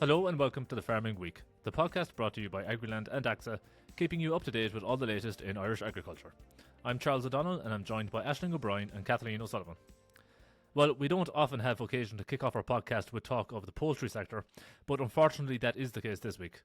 Hello and welcome to the Farming Week, the podcast brought to you by Agriland and ICSA, keeping you up to date with all the latest in Irish agriculture. I'm Charles O'Donnell and I'm joined by O'Brien and Kathleen O'Sullivan. Well, we don't often have occasion to kick off our podcast with talk of the poultry sector, but unfortunately that is the case this week.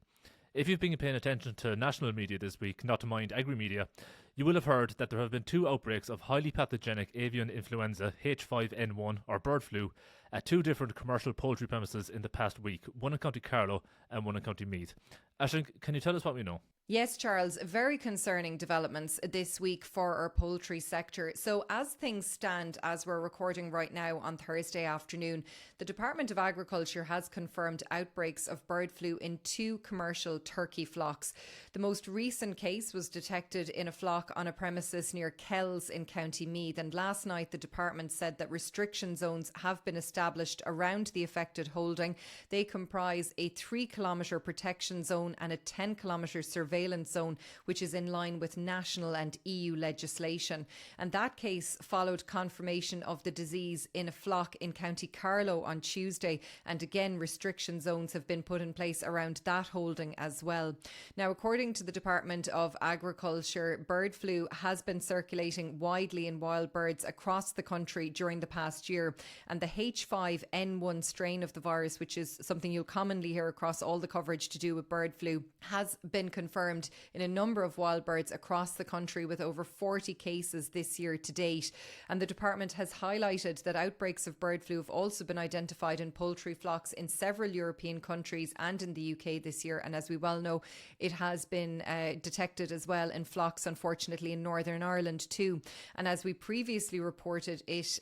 If you've been paying attention to national media this week, not to mind agri-media, you will have heard that there have been 2 outbreaks of highly pathogenic avian influenza H5N1 or bird flu at 2 different commercial poultry premises in the past week, one in County Carlow and one in County Meath. Aisling, can you tell us what we know? Yes, Charles, very concerning developments this week for our poultry sector. So as things stand, as we're recording right now on Thursday afternoon, the Department of Agriculture has confirmed outbreaks of bird flu in 2 commercial turkey flocks. The most recent case was detected in a flock on a premises near Kells in County Meath, and last night the department said that restriction zones have been established around the affected holding. They comprise a 3-kilometre protection zone and a 10-kilometre surveillance zone, which is in line with national and EU legislation. And that case followed confirmation of the disease in a flock in County Carlow on Tuesday, and again restriction zones have been put in place around that holding as well. Now, according to the Department of Agriculture, bird flu has been circulating widely in wild birds across the country during the past year, and the H5N1 strain of the virus, which is something you'll commonly hear across all the coverage to do with bird flu, has been confirmed in a number of wild birds across the country, with over 40 cases this year to date. And the department has highlighted that outbreaks of bird flu have also been identified in poultry flocks in several European countries and in the UK this year. And as we well know, it has been detected as well in flocks, unfortunately, in Northern Ireland too. And as we previously reported, it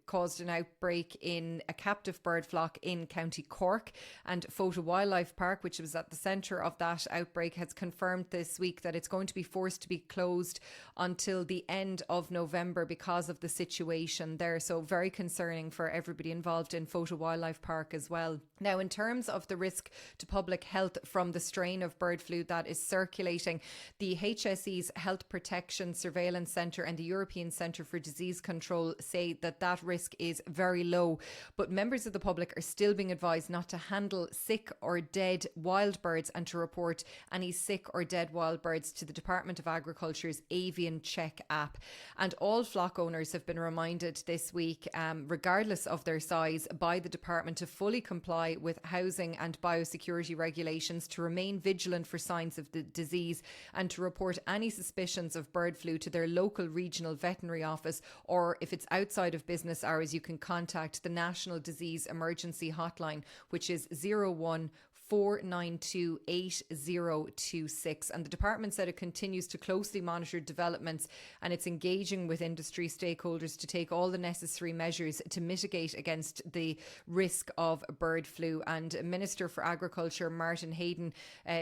caused an outbreak in a captive bird flock in County Cork, and Photo Wildlife Park, which was at the centre of that outbreak, has confirmed this week that it's going to be forced to be closed until the end of November because of the situation there. So very concerning for everybody involved in Photo Wildlife Park as well. Now, in terms of the risk to public health from the strain of bird flu that is circulating, the HSE's Health Protection Surveillance Centre and the European Centre for Disease Control say that that risk is very low, but members of the public are still being advised not to handle sick or dead wild birds and to report any sick or dead wild birds to the Department of Agriculture's Avian Check app. And all flock owners have been reminded this week, regardless of their size, by the department to fully comply with housing and biosecurity regulations, to remain vigilant for signs of the disease, and to report any suspicions of bird flu to their local regional veterinary office, or if it's outside of business hours, you can contact the National Disease Emergency Hotline, which is 01492 8026. And the department said it continues to closely monitor developments, and it's engaging with industry stakeholders to take all the necessary measures to mitigate against the risk of bird flu. And Minister for Agriculture Martin Hayden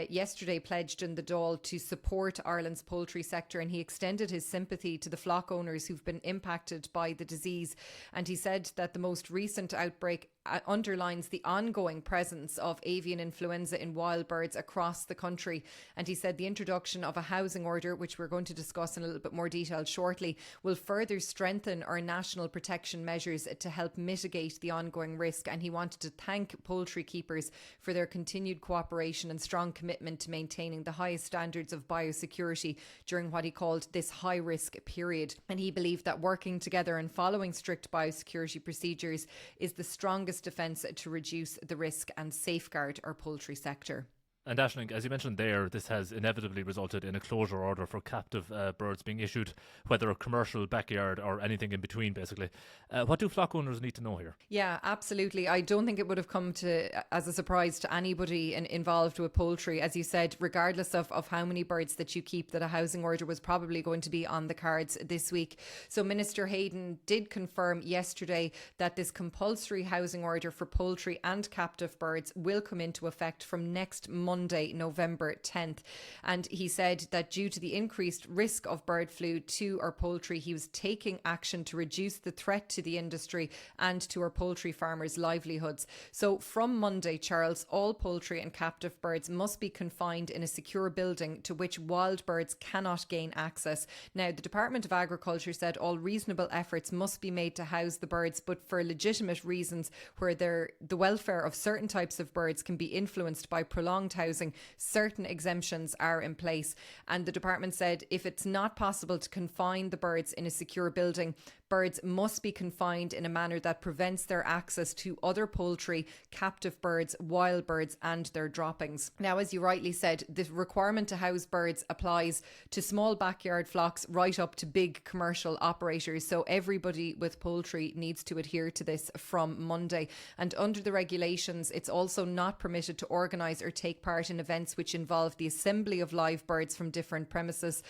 yesterday pledged in the Dáil to support Ireland's poultry sector, and he extended his sympathy to the flock owners who've been impacted by the disease. And he said that the most recent outbreak underlines the ongoing presence of avian influenza in wild birds across the country. And he said the introduction of a housing order, which we're going to discuss in a little bit more detail shortly, will further strengthen our national protection measures to help mitigate the ongoing risk. And he wanted to thank poultry keepers for their continued cooperation and strong commitment to maintaining the highest standards of biosecurity during what he called this high risk period. And he believed that working together and following strict biosecurity procedures is the strongest defence to reduce the risk and safeguard our poultry sector. And Aisling, as you mentioned there, this has inevitably resulted in a closure order for captive birds being issued, whether a commercial, backyard or anything in between, basically. What do flock owners need to know here? Yeah, absolutely. I don't think it would have come as a surprise to anybody involved with poultry. As you said, regardless of how many birds that you keep, that a housing order was probably going to be on the cards this week. So Minister Hayden did confirm yesterday that this compulsory housing order for poultry and captive birds will come into effect from next Monday Monday, November 10th. And he said that due to the increased risk of bird flu to our poultry, he was taking action to reduce the threat to the industry and to our poultry farmers' livelihoods. So from Monday, Charles, all poultry and captive birds must be confined in a secure building to which wild birds cannot gain access. Now, the Department of Agriculture said all reasonable efforts must be made to house the birds, but for legitimate reasons where the welfare of certain types of birds can be influenced by prolonged housing, certain exemptions are in place. And the department said if it's not possible to confine the birds in a secure building, birds must be confined in a manner that prevents their access to other poultry, captive birds, wild birds and their droppings. Now, as you rightly said, the requirement to house birds applies to small backyard flocks right up to big commercial operators. So everybody with poultry needs to adhere to this from Monday. And under the regulations, it's also not permitted to organise or take part in events which involve the assembly of live birds from different premises.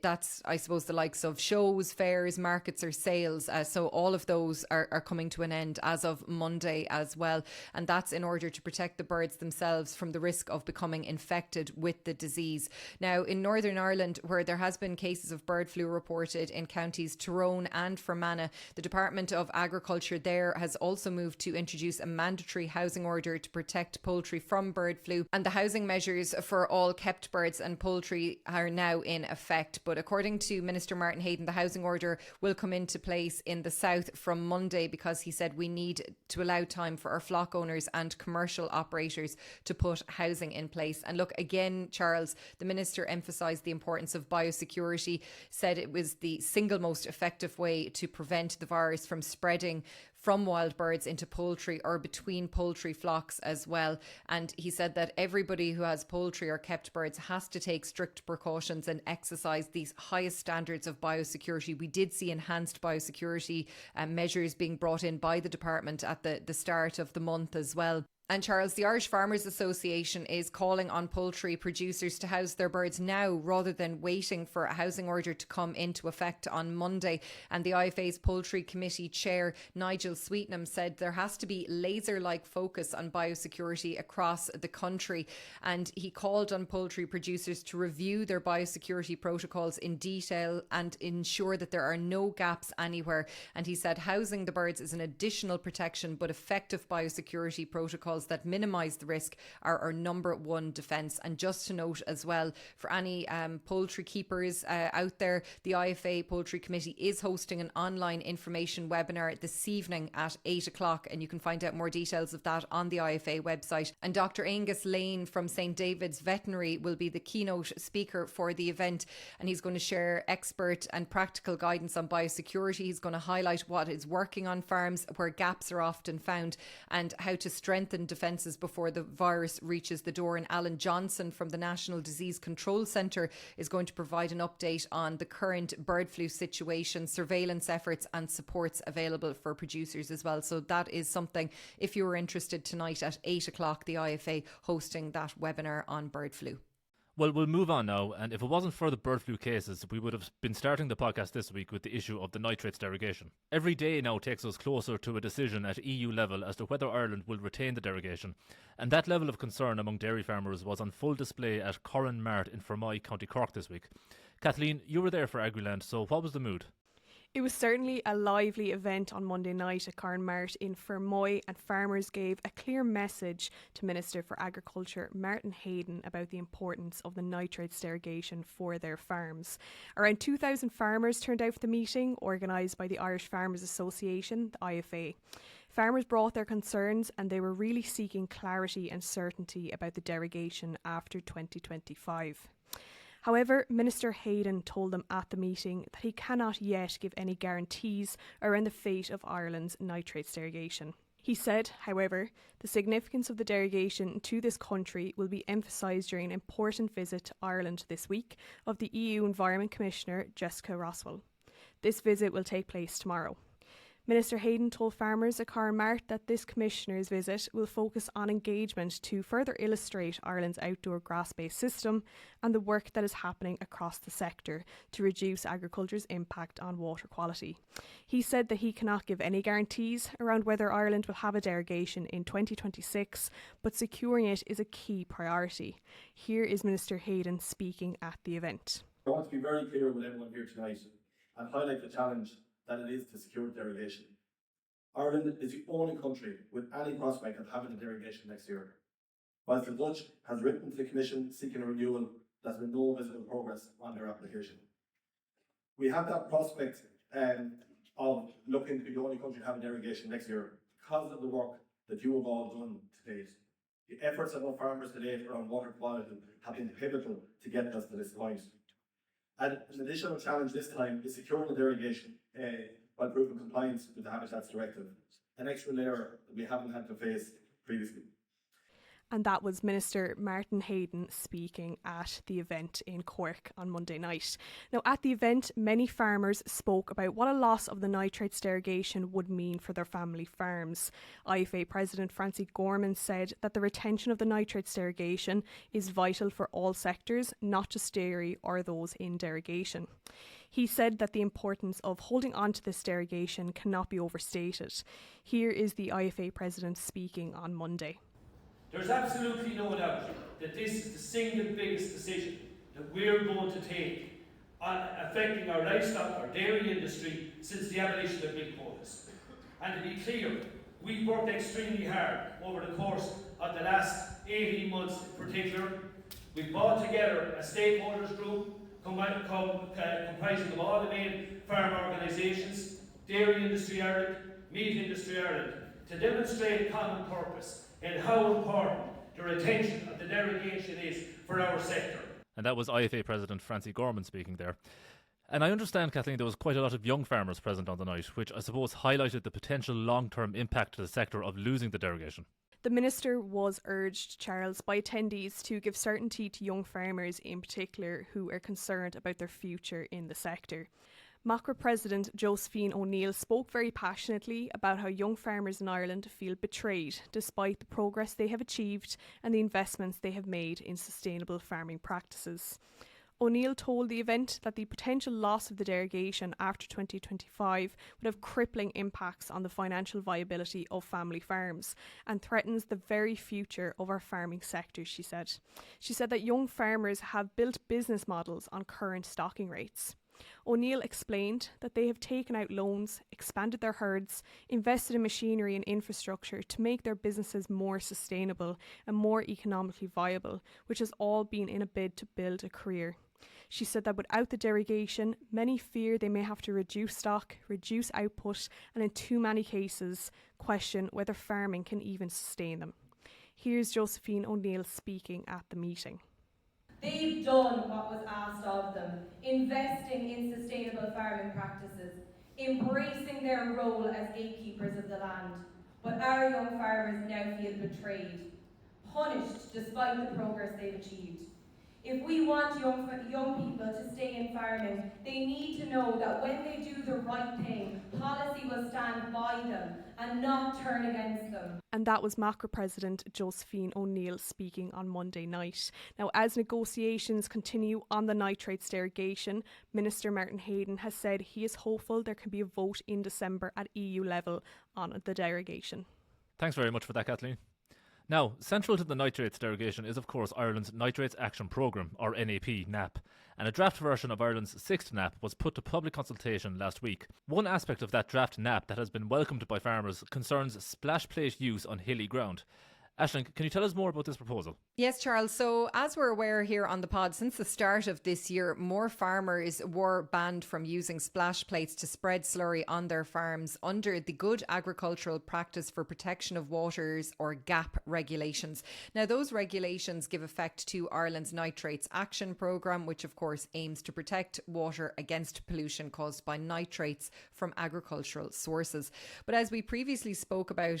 That's, I suppose, the likes of shows, fairs, markets or sales. So all of those are coming to an end as of Monday as well. And that's in order to protect the birds themselves from the risk of becoming infected with the disease. Now, in Northern Ireland, where there has been cases of bird flu reported in counties Tyrone and Fermanagh, the Department of Agriculture there has also moved to introduce a mandatory housing order to protect poultry from bird flu. And the housing measures for all kept birds and poultry are now in effect. But according to Minister Martin Hayden, the housing order will come into place in the south from Monday because he said we need to allow time for our flock owners and commercial operators to put housing in place. And look, again, Charles, the minister emphasised the importance of biosecurity, said it was the single most effective way to prevent the virus from spreading from wild birds into poultry or between poultry flocks as well. And he said that everybody who has poultry or kept birds has to take strict precautions and exercise these highest standards of biosecurity. We did see enhanced biosecurity measures being brought in by the department at the start of the month as well. And Charles, the Irish Farmers Association is calling on poultry producers to house their birds now rather than waiting for a housing order to come into effect on Monday. And the IFA's Poultry Committee Chair, Nigel Sweetnam, said there has to be laser-like focus on biosecurity across the country. And he called on poultry producers to review their biosecurity protocols in detail and ensure that there are no gaps anywhere. And he said housing the birds is an additional protection, but effective biosecurity protocols that minimise the risk are our number one defence. And just to note as well, for any poultry keepers out there, the IFA Poultry Committee is hosting an online information webinar this evening at 8 o'clock, and you can find out more details of that on the IFA website. And Dr. Angus Lane from St David's Veterinary will be the keynote speaker for the event, and he's going to share expert and practical guidance on biosecurity. He's going to highlight what is working on farms, where gaps are often found, and how to strengthen defences before the virus reaches the door. And Alan Johnson from the National Disease Control Centre is going to provide an update on the current bird flu situation, surveillance efforts and supports available for producers as well. So that is something, if you were interested, tonight at 8 o'clock, the IFA hosting that webinar on bird flu. Well, we'll move on now, and if it wasn't for the bird flu cases, we would have been starting the podcast this week with the issue of the nitrates derogation. Every day now takes us closer to a decision at EU level as to whether Ireland will retain the derogation, and that level of concern among dairy farmers was on full display at Corran Mart in Fermoy, County Cork this week. Kathleen, you were there for Agriland, so what was the mood? It was certainly a lively event on Monday night at Corran Mart in Fermoy, and farmers gave a clear message to Minister for Agriculture Martin Hayden about the importance of the nitrates derogation for their farms. Around 2,000 farmers turned out for the meeting, organised by the Irish Farmers Association, the IFA. Farmers brought their concerns and they were really seeking clarity and certainty about the derogation after 2025. However, Minister Hayden told them at the meeting that he cannot yet give any guarantees around the fate of Ireland's nitrates derogation. He said, however, the significance of the derogation to this country will be emphasised during an important visit to Ireland this week of the EU Environment Commissioner Jessica Roswell. This visit will take place tomorrow. Minister Hayden told farmers at Carnmart that this Commissioner's visit will focus on engagement to further illustrate Ireland's outdoor grass-based system and the work that is happening across the sector to reduce agriculture's impact on water quality. He said that he cannot give any guarantees around whether Ireland will have a derogation in 2026, but securing it is a key priority. Here is Minister Hayden speaking at the event. I want to be very clear with everyone here tonight and highlight the challenge that it is to secure derogation. Ireland is the only country with any prospect of having a derogation next year. Whilst the Dutch has written to the Commission seeking a renewal, there's been no visible progress on their application. We have that prospect of looking to be the only country to have a derogation next year because of the work that you have all done to date. The efforts of our farmers to date around water quality have been pivotal to get us to this point. And an additional challenge this time is securing the derogation by proving compliance with the Habitats Directive, an extra layer that we haven't had to face previously. And that was Minister Martin Hayden speaking at the event in Cork on Monday night. Now, at the event, many farmers spoke about what a loss of the nitrates derogation would mean for their family farms. IFA President Francie Gorman said that the retention of the nitrates derogation is vital for all sectors, not just dairy or those in derogation. He said that the importance of holding on to this derogation cannot be overstated. Here is the IFA President speaking on Monday. There's absolutely no doubt that this is the single biggest decision that we're going to take on affecting our livestock, our dairy industry, since the abolition of milk quotas. And to be clear, we've worked extremely hard over the course of the last 18 months in particular. We've brought together a stakeholders group comprising of all the main farm organisations, Dairy Industry Ireland, Meat Industry Ireland, to demonstrate common purpose and how important the retention of the derogation is for our sector. And that was IFA President Francie Gorman speaking there. And I understand, Kathleen, there was quite a lot of young farmers present on the night, which I suppose highlighted the potential long-term impact to the sector of losing the derogation. The Minister was urged, Charles, by attendees to give certainty to young farmers in particular who are concerned about their future in the sector. MACRA President Josephine O'Neill spoke very passionately about how young farmers in Ireland feel betrayed despite the progress they have achieved and the investments they have made in sustainable farming practices. O'Neill told the event that the potential loss of the derogation after 2025 would have crippling impacts on the financial viability of family farms and threatens the very future of our farming sector, she said. She said that young farmers have built business models on current stocking rates. O'Neill explained that they have taken out loans, expanded their herds, invested in machinery and infrastructure to make their businesses more sustainable and more economically viable, which has all been in a bid to build a career. She said that without the derogation, many fear they may have to reduce stock, reduce output, and in too many cases, question whether farming can even sustain them. Here's Josephine O'Neill speaking at the meeting. They've done what was asked of them, investing in sustainable farming practices, embracing their role as gatekeepers of the land. But our young farmers now feel betrayed, punished despite the progress they've achieved. If we want young people to stay in farming, they need to know that when they do the right thing, policy will stand by them and not turn against them. And that was MACRA President Josephine O'Neill speaking on Monday night. Now, as negotiations continue on the nitrates derogation, Minister Martin Hayden has said he is hopeful there can be a vote in December at EU level on the derogation. Thanks very much for that, Kathleen. Now, central to the nitrates derogation is, of course, Ireland's Nitrates Action Programme, or NAP, and a draft version of Ireland's sixth NAP was put to public consultation last week. One aspect of that draft NAP that has been welcomed by farmers concerns splash plate use on hilly ground. Aisling, can you tell us more about this proposal? Yes, Charles. So as we're aware here on the pod, since the start of this year, more farmers were banned from using splash plates to spread slurry on their farms under the Good Agricultural Practice for Protection of Waters, or GAP regulations. Now, those regulations give effect to Ireland's Nitrates Action Programme, which of course aims to protect water against pollution caused by nitrates from agricultural sources. But as we previously spoke about,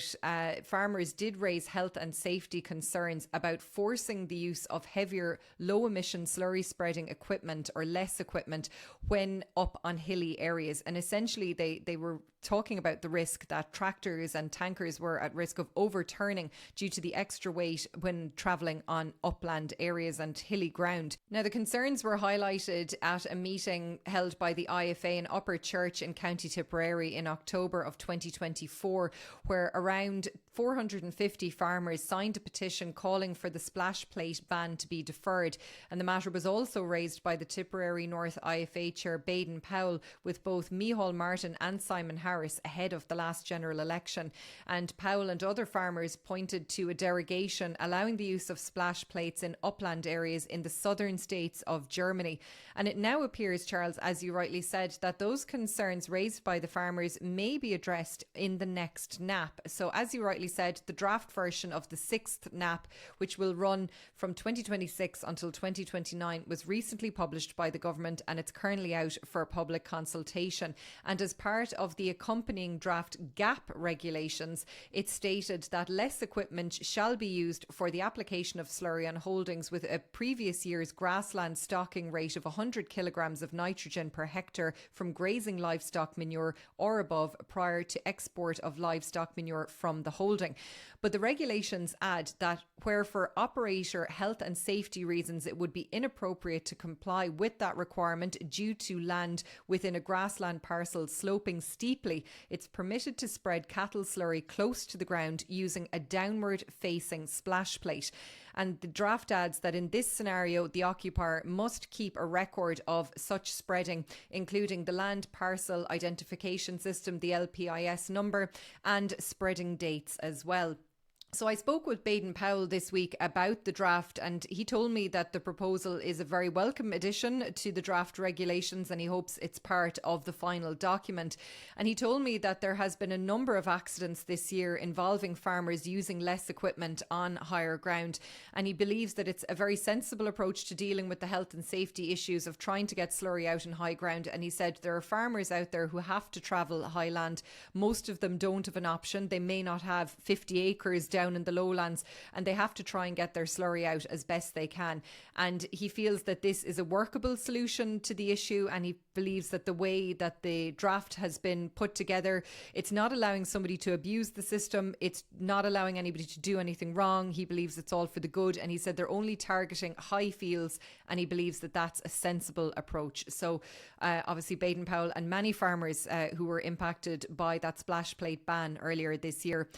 farmers did raise health and safety concerns about forcing the use of heavier, low-emission slurry spreading equipment or less equipment when up on hilly areas. And essentially, they were talking about the risk that tractors and tankers were at risk of overturning due to the extra weight when travelling on upland areas and hilly ground. Now, the concerns were highlighted at a meeting held by the IFA in Upper Church in County Tipperary in October of 2024, where around 450 farmers signed a petition calling for the splash plate ban to be deferred. And the matter was also raised by the Tipperary North IFA chair Baden Powell with both Micheál Martin and Simon Harris ahead of the last general election. And Powell and other farmers pointed to a derogation allowing the use of splash plates in upland areas in the southern states of Germany. And it now appears, Charles, as you rightly said, that those concerns raised by the farmers may be addressed in the next NAP. So as you rightly said, the draft version of the 6th NAP, which will run from 2026 until 2029, was recently published by the government and it's currently out for public consultation. And as part of the accompanying draft GAP regulations, it stated that less equipment shall be used for the application of slurry on holdings with a previous year's grassland stocking rate of 100 kilograms of nitrogen per hectare from grazing livestock manure or above prior to export of livestock manure from the holding. But the regulations add that where for operator health and safety reasons it would be inappropriate to comply with that requirement due to land within a grassland parcel sloping steeply, it's permitted to spread cattle slurry close to the ground using a downward facing splash plate. And the draft adds that in this scenario, the occupier must keep a record of such spreading, including the land parcel identification system, the LPIS number, and spreading dates as well. So I spoke with Baden Powell this week about the draft, and he told me that the proposal is a very welcome addition to the draft regulations and he hopes it's part of the final document. And he told me that there has been a number of accidents this year involving farmers using less equipment on higher ground, and he believes that it's a very sensible approach to dealing with the health and safety issues of trying to get slurry out in high ground. And he said there are farmers out there who have to travel highland. Most of them don't have an option. They may not have 50 acres down in the lowlands and they have to try and get their slurry out as best they can. And he feels that this is a workable solution to the issue, and he believes that the way that the draft has been put together, it's not allowing somebody to abuse the system, it's not allowing anybody to do anything wrong. He believes it's all for the good, and he said they're only targeting high fields, and he believes that that's a sensible approach. So obviously Baden Powell and many farmers who were impacted by that splash plate ban earlier this year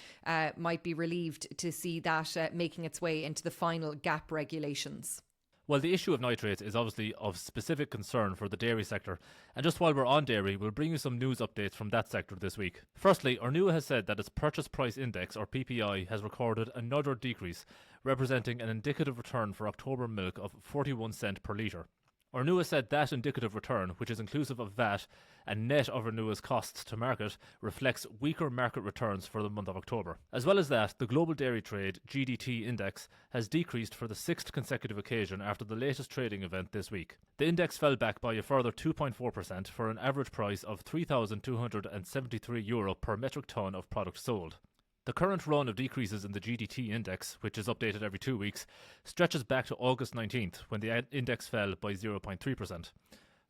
might be relieved to see that making its way into the final GAP regulations. Well, the issue of nitrates is obviously of specific concern for the dairy sector, and just while we're on dairy, we'll bring you some news updates from that sector this week. Firstly, Ornua has said that its Purchase Price Index, or PPI, has recorded another decrease, representing an indicative return for October milk of 41 cent per litre. Ornua said that indicative return, which is inclusive of VAT and net of Ornua's costs to market, reflects weaker market returns for the month of October. As well as that, the Global Dairy Trade GDT index has decreased for the 6th consecutive occasion after the latest trading event this week. The index fell back by a further 2.4% for an average price of €3,273 per metric tonne of product sold. The current run of decreases in the GDT index, which is updated every 2 weeks, stretches back to August 19th, when the index fell by 0.3%.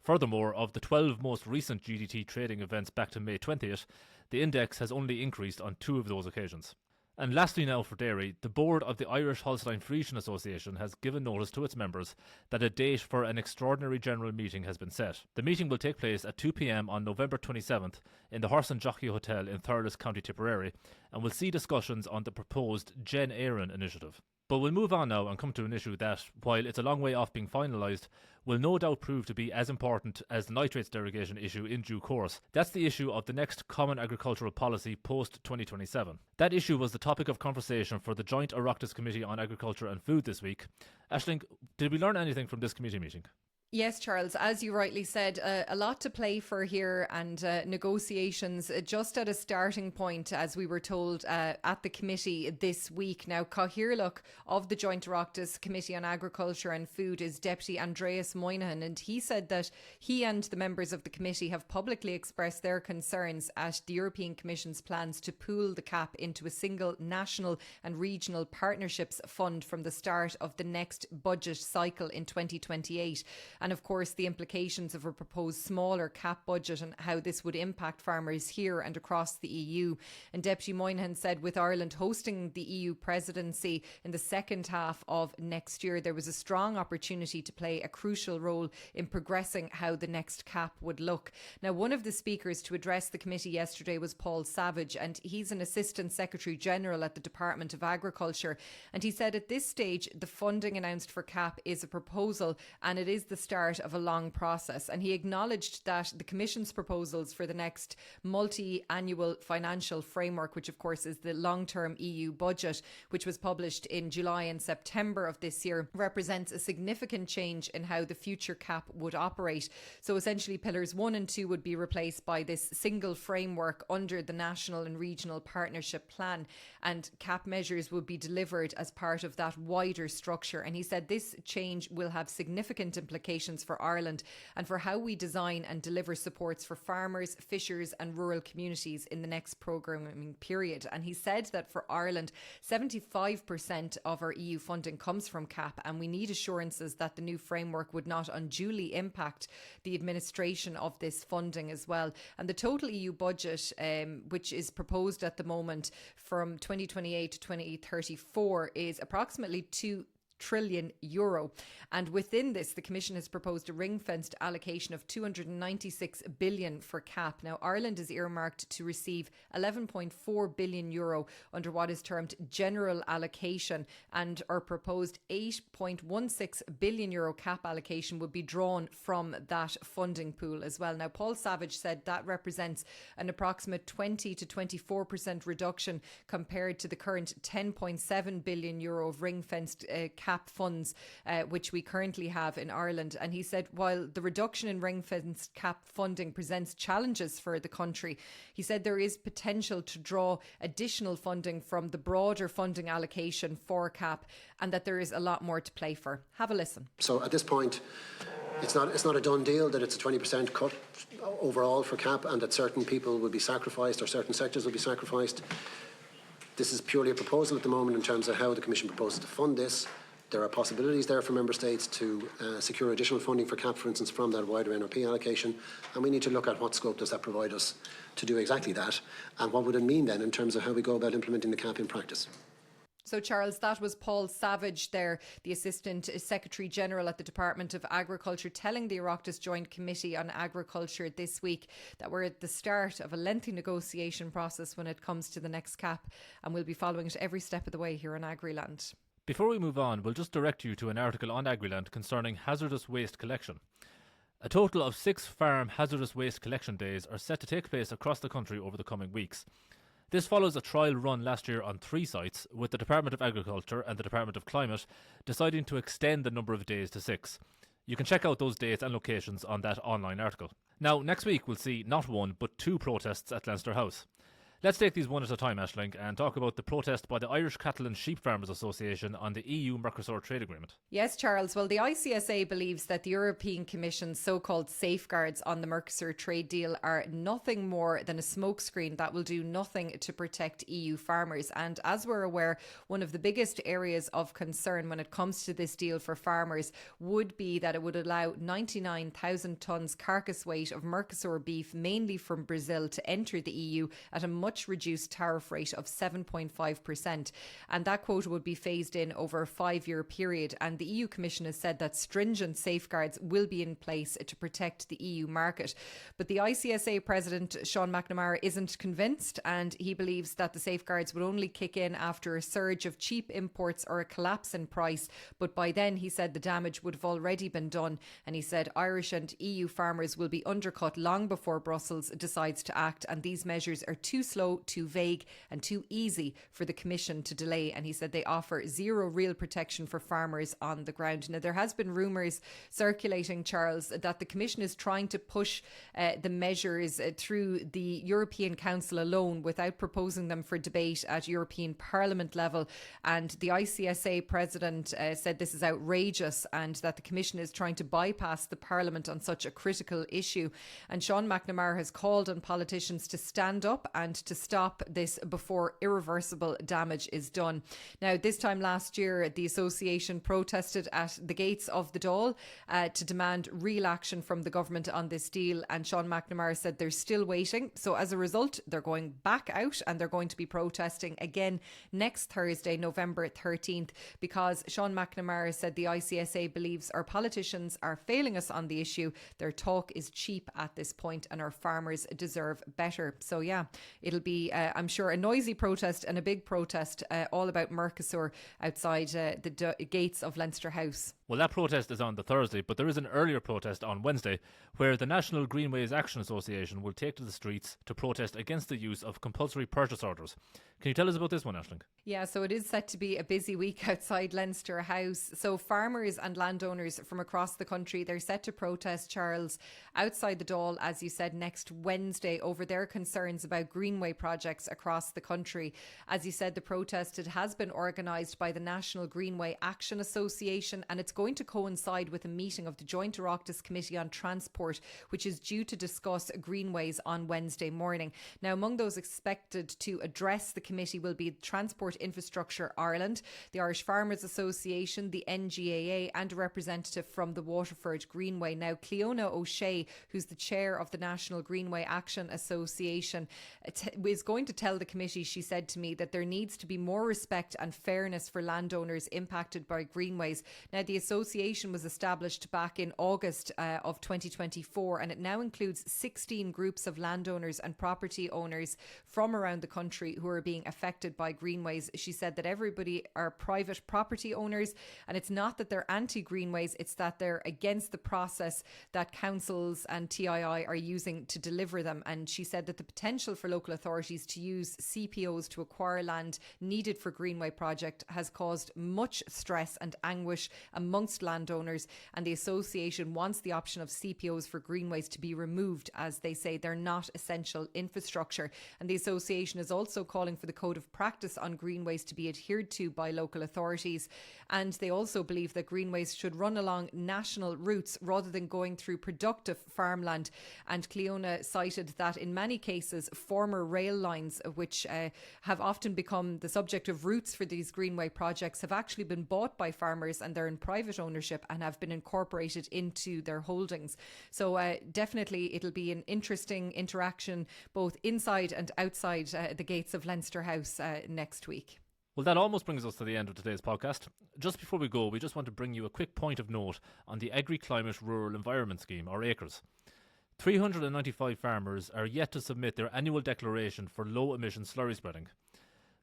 Furthermore, of the 12 most recent GDT trading events back to May 20th, the index has only increased on 2 of those occasions. And lastly now for dairy, the board of the Irish Holstein Friesian Association has given notice to its members that a date for an extraordinary general meeting has been set. The meeting will take place at 2 p.m. on November 27th in the Horse and Jockey Hotel in Thurles, County Tipperary, and will see discussions on the proposed Gen Éireann initiative. But we'll move on now and come to an issue that, while it's a long way off being finalised, will no doubt prove to be as important as the nitrates derogation issue in due course. That's the issue of the next Common Agricultural Policy post-2027. That issue was the topic of conversation for the joint Oireachtas Committee on Agriculture and Food this week. Aisling, did we learn anything from this committee meeting? Yes, Charles, as you rightly said, a lot to play for here, and negotiations just at a starting point, as we were told at the committee this week. Now, Cathaoirleach of the Joint Oireachtas Committee on Agriculture and Food is Deputy Andreas Moynihan, and he said that he and the members of the committee have publicly expressed their concerns at the European Commission's plans to pool the CAP into a single national and regional partnerships fund from the start of the next budget cycle in 2028. And of course, the implications of a proposed smaller CAP budget and how this would impact farmers here and across the EU. And Deputy Moynihan said with Ireland hosting the EU presidency in the second half of next year, there was a strong opportunity to play a crucial role in progressing how the next CAP would look. Now, one of the speakers to address the committee yesterday was Paul Savage, and he's an Assistant Secretary General at the Department of Agriculture. And he said at this stage, the funding announced for CAP is a proposal and it is the start of a long process. And he acknowledged that the Commission's proposals for the next multi-annual financial framework, which of course is the long-term EU budget, which was published in July and September of this year, represents a significant change in how the future CAP would operate. So essentially pillars 1 and 2 would be replaced by this single framework under the national and regional partnership plan, and CAP measures would be delivered as part of that wider structure. And he said this change will have significant implications for Ireland and for how we design and deliver supports for farmers, fishers and rural communities in the next programming period. And he said that for Ireland, 75% of our EU funding comes from CAP, and we need assurances that the new framework would not unduly impact the administration of this funding as well. And the total EU budget, which is proposed at the moment from 2028 to 2034, is approximately €2 trillion. And within this, the Commission has proposed a ring-fenced allocation of 296 billion for CAP. Now, Ireland is earmarked to receive 11.4 billion euro under what is termed general allocation, and our proposed 8.16 billion euro CAP allocation would be drawn from that funding pool as well. Now, Paul Savage said that represents an approximate 20 to 24% reduction compared to the current 10.7 billion euro of ring-fenced CAP funds, which we currently have in Ireland. And he said while the reduction in ring-fenced CAP funding presents challenges for the country, he said there is potential to draw additional funding from the broader funding allocation for CAP, and that there is a lot more to play for. Have a listen. So at this point, it's not a done deal that it's a 20% cut overall for CAP and that certain people will be sacrificed or certain sectors will be sacrificed. This is purely a proposal at the moment in terms of how the Commission proposes to fund this. There are possibilities there for Member States to secure additional funding for CAP, for instance, from that wider NRP allocation, and we need to look at what scope does that provide us to do exactly that, and what would it mean then in terms of how we go about implementing the CAP in practice. So, Charles, that was Paul Savage there, the Assistant Secretary General at the Department of Agriculture, telling the Oireachtas Joint Committee on Agriculture this week that we're at the start of a lengthy negotiation process when it comes to the next CAP, and we'll be following it every step of the way here on Agriland. Before we move on, we'll just direct you to an article on Agriland concerning hazardous waste collection. A total of 6 farm hazardous waste collection days are set to take place across the country over the coming weeks. This follows a trial run last year on 3 sites, with the Department of Agriculture and the Department of Climate deciding to extend the number of days to 6. You can check out those dates and locations on that online article. Now, next week we'll see not 1 but 2 protests at Leinster House. Let's take these one at a time, Aisling, and talk about the protest by the Irish Cattle and Sheep Farmers Association on the EU Mercosur trade agreement. Yes, Charles. Well, the ICSA believes that the European Commission's so-called safeguards on the Mercosur trade deal are nothing more than a smokescreen that will do nothing to protect EU farmers. And as we're aware, one of the biggest areas of concern when it comes to this deal for farmers would be that it would allow 99,000 tonnes carcass weight of Mercosur beef, mainly from Brazil, to enter the EU at a much reduced tariff rate of 7.5%, and that quota would be phased in over a 5-year period. And the EU Commission has said that stringent safeguards will be in place to protect the EU market. But the ICSA President Sean McNamara isn't convinced, and he believes that the safeguards would only kick in after a surge of cheap imports or a collapse in price. But by then, he said, the damage would have already been done, and he said Irish and EU farmers will be undercut long before Brussels decides to act, and these measures are too slow, too vague and too easy for the Commission to delay. And he said they offer zero real protection for farmers on the ground. Now, there has been rumours circulating, Charles, that the Commission is trying to push the measures through the European Council alone without proposing them for debate at European Parliament level. And the ICSA president said this is outrageous and that the Commission is trying to bypass the Parliament on such a critical issue. And Sean McNamara has called on politicians to stand up and to stop this before irreversible damage is done. Now, this time last year, the association protested at the gates of the Dáil to demand real action from the government on this deal. And Sean McNamara said they're still waiting. So as a result, they're going back out and they're going to be protesting again next Thursday, November 13th, because Sean McNamara said the ICSA believes our politicians are failing us on the issue. Their talk is cheap at this point and our farmers deserve better. So yeah, it'll be, I'm sure, a noisy protest and a big protest all about Mercosur outside the gates of Leinster House. Well, that protest is on the Thursday, but there is an earlier protest on Wednesday where the National Greenways Action Association will take to the streets to protest against the use of compulsory purchase orders. Can you tell us about this one, Aisling? Yeah, so it is set to be a busy week outside Leinster House. So farmers and landowners from across the country, they're set to protest, Charles, outside the Dáil, as you said, next Wednesday over their concerns about greenway projects across the country. As you said, the protest, it has been organised by the National Greenway Action Association, and it's going to coincide with a meeting of the Joint Oireachtas Committee on Transport, which is due to discuss greenways on Wednesday morning. Now, among those expected to address the committee will be Transport Infrastructure Ireland, the Irish Farmers Association, the NGAA, and a representative from the Waterford Greenway. Now, Cleona O'Shea, who's the chair of the National Greenway Action Association, is going to tell the committee, she said to me, that there needs to be more respect and fairness for landowners impacted by greenways. Now, the association was established back in August of 2024, and it now includes 16 groups of landowners and property owners from around the country who are being affected by greenways. She said that everybody are private property owners, and it's not that they're anti-greenways, it's that they're against the process that councils and TII are using to deliver them. And she said that the potential for local authorities to use CPOs to acquire land needed for greenway project has caused much stress and anguish amongst landowners, and the association wants the option of CPOs for greenways to be removed, as they say they're not essential infrastructure. And the association is also calling for the code of practice on greenways to be adhered to by local authorities, and they also believe that greenways should run along national routes rather than going through productive farmland. And Cleona cited that in many cases former rail lines, which have often become the subject of routes for these greenway projects, have actually been bought by farmers and they're in private ownership and have been incorporated into their holdings. So definitely it'll be an interesting interaction both inside and outside the gates of Leinster House next week. Well, that almost brings us to the end of today's podcast. Just before we go, we just want to bring you a quick point of note on the Agri-Climate Rural Environment Scheme, or ACRES. 395 farmers are yet to submit their annual declaration for low-emission slurry spreading.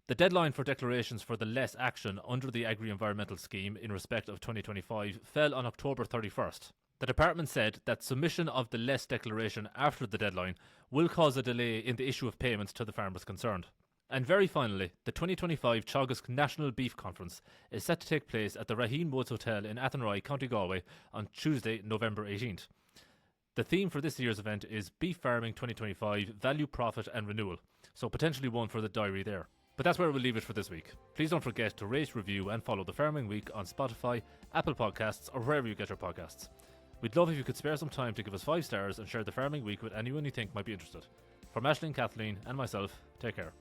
The deadline for declarations for the less action under the Agri-Environmental Scheme in respect of 2025 fell on October 31st. The department said that submission of the less declaration after the deadline will cause a delay in the issue of payments to the farmers concerned. And very finally, the 2025 Teagasc National Beef Conference is set to take place at the Raheen Woods Hotel in Athenry, County Galway on Tuesday, November 18th. The theme for this year's event is Beef Farming 2025, Value, Profit and Renewal, so potentially one for the diary there. But that's where we'll leave it for this week. Please don't forget to rate, review and follow The Farming Week on Spotify, Apple Podcasts or wherever you get your podcasts. We'd love if you could spare some time to give us 5 stars and share The Farming Week with anyone you think might be interested. From Aisling, Kathleen and myself, take care.